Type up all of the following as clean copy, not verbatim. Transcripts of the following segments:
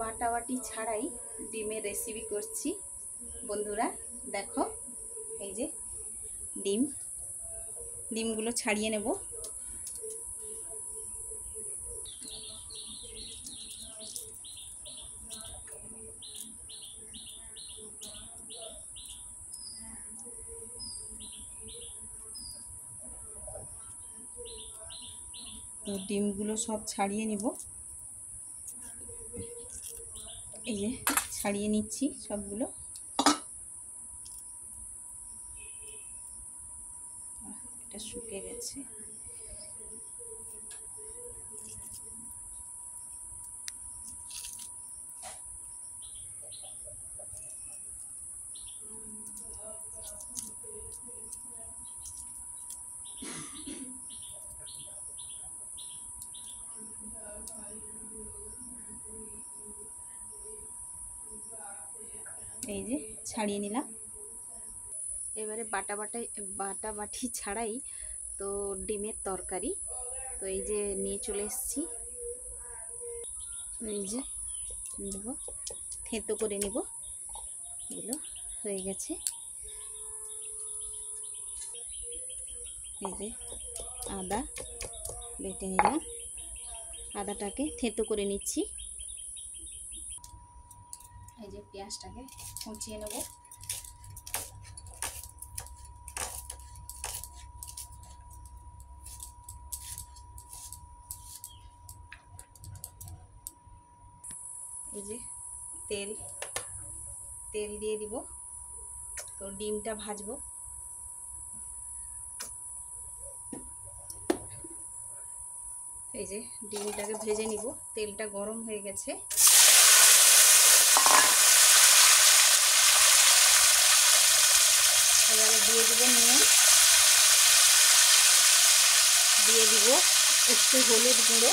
বাটাবাটি ছাড়াই ডিমের রেসিপি করছি বন্ধুরা। দেখো এই যে ডিমগুলো ছাড়িয়ে নেব। তো ডিমগুলো সব ছাড়িয়ে নেব। এই যে ছাড়িয়ে নিচ্ছি সবগুলো। এটা শুকিয়ে গেছে। এই যে ছাড়িয়ে নিলাম। এবারে বাটাবাটি ছাড়াই তো ডিমের তরকারি। তো এই যে নিয়ে চলে এসেছি। এই যে দেবো, থেঁতো করে নেব। এগুলো হয়ে গেছে। এই যে আদা বেটে নিলাম, আদাটাকে থেঁতো করে নিচ্ছি। এই যে পেঁয়াজটাকে কুচিয়ে নেব। এই যে তেল দিয়ে দিব। তো ডিমটা ভাজবো। এই যে ডিমটাকে ভেজে নিব। তেলটা গরম হয়ে গেছে। এবারে দিয়ে দিব নুন, দিয়ে দিব একটু হলুদ গুঁড়ো,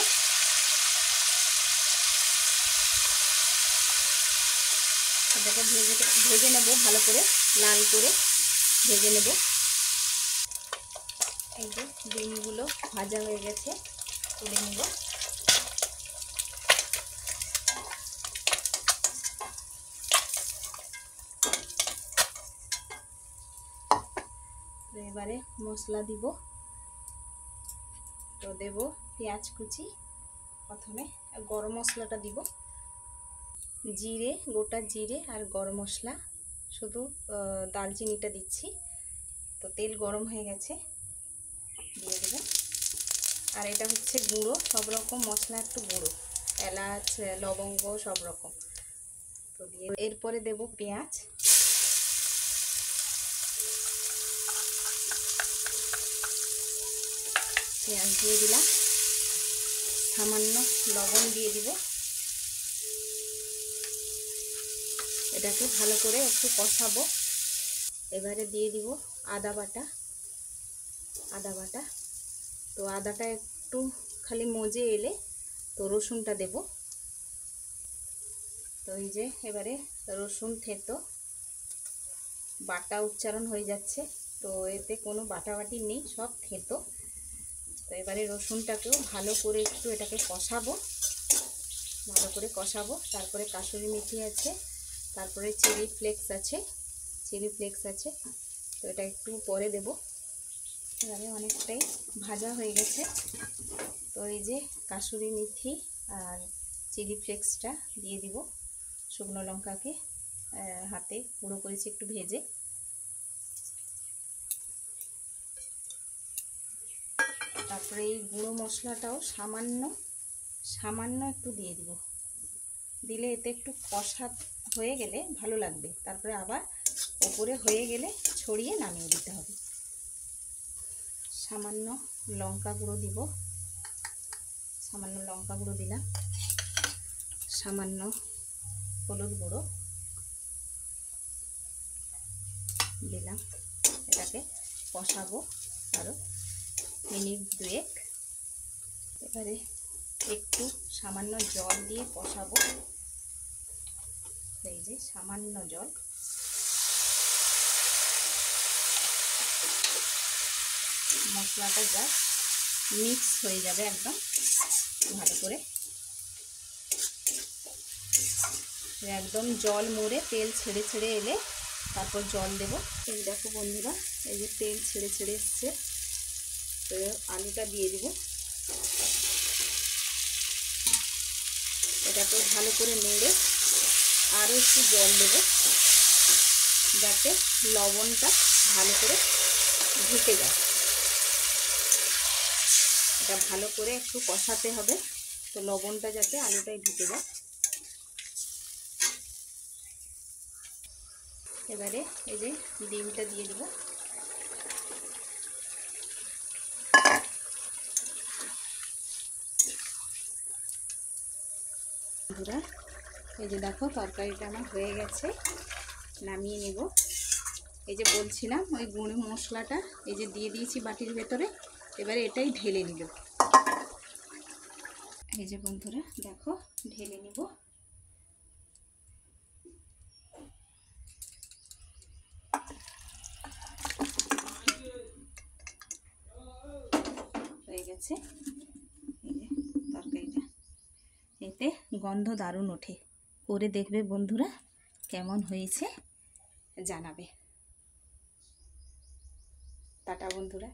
এটাকে ভেজে নেব ভালো করে, লাল করে ভেজে নেব। এই যে ডিমগুলো ভাজা হয়ে গেছে, তুলে নেব। এবারে মশলা দিব। তো দেব পেঁয়াজ কুচি, প্রথমে গরম মশলাটা দিব। জিরে, গোটা জিরে আর গরম মশলা, শুধু দালচিনিটা দিচ্ছি। তো তেল গরম হয়ে গেছে, দিয়ে দেব। আর এটা হচ্ছে গুঁড়ো, সব রকম মশলা একটু গুঁড়ো, এলাচ লবঙ্গ সব রকম। তো দিয়ে এরপরে দেব পেঁয়াজ। পেঁয়াজ দিয়ে দিলাম, সামান্য লবণ দিয়ে দিব। এটাকে ভালো করে একটু কষাবো। এবারে দিয়ে দিব আদা বাটা। তো আদাটা একটু খালি মজে এলে তো রসুনটা দেব। তো এই যে এবারে রসুন থেতো বাটা উচ্চারণ হয়ে যাচ্ছে। তো এতে কোনো বাটাবাটি নেই, সব থেতো। তো এবারে রসুনটাকেও ভালো করে একটু এটাকে কষাবো, ভালো করে কষাবো। তারপরে কাসুরি মেথি আছে, তারপরে চিলি ফ্লেক্স আছে। তো এটা একটু পরে দেব। এবারে অনেকটাই ভাজা হয়ে গেছে। তো এই যে কাসুরি মেথি আর চিলি ফ্লেক্সটা দিয়ে দিব। শুকনো লঙ্কাকে হাতে গুঁড়ো করেছি একটু ভেজে। তারপরে এই গুঁড়ো মশলাটাও সামান্য একটু দিয়ে দিব। দিলে এতে একটু কষা হয়ে গেলে ভালো লাগবে। তারপরে আবার ওপরে হয়ে গেলে ছড়িয়ে নামিয়ে দিতে হবে। সামান্য লঙ্কা গুঁড়ো দিব, সামান্য লঙ্কা গুঁড়ো দিলাম, সামান্য হলুদ গুঁড়ো দিলাম। এটাকে কষাবো আরও মিনিট দুয়েক। এবারে একটু সামান্য জল দিয়ে কষাবো। এই যে সামান্য জল, মশলাটা জাস্ট মিক্স হয়ে যাবে একদম ভালো করে। একদম জল মরে তেল ছেড়ে ছেড়ে এলে তারপর জল দেব। এই দেখো বন্ধুরা, এই যে তেল ছেড়ে ছেড়ে এসছে, তো আলুটা দিয়ে দেবো। এটাকে ভালো করে নেড়ে আরও একটু জল দেবো, যাতে লবণটা ভালো করে ঢুকে যায়। এটা ভালো করে একটু কষাতে হবে, তো লবণটা যাতে আলুটায় ঢুকে যায়। এবারে এই যে ডিমটা দিয়ে দেবো। বন্ধুরা, এই যে দেখো তরকারিটা আমার হয়ে গেছে, নামিয়ে নেব। এই যে বলছিলাম ওই গুঁড়ো মশলাটা এই যে দিয়ে দিয়েছি বাটির ভেতরে, এবারে এটাই ঢেলে নিব। এই যে বন্ধুরা দেখো ঢেলে নিব। হয়ে গেছে এই যে তরকারিটা, এতে গন্ধ দারুণ ওঠে। করে দেখবে বন্ধুরা, কেমন হয়েছে জানাবে। টাটা বন্ধুরা।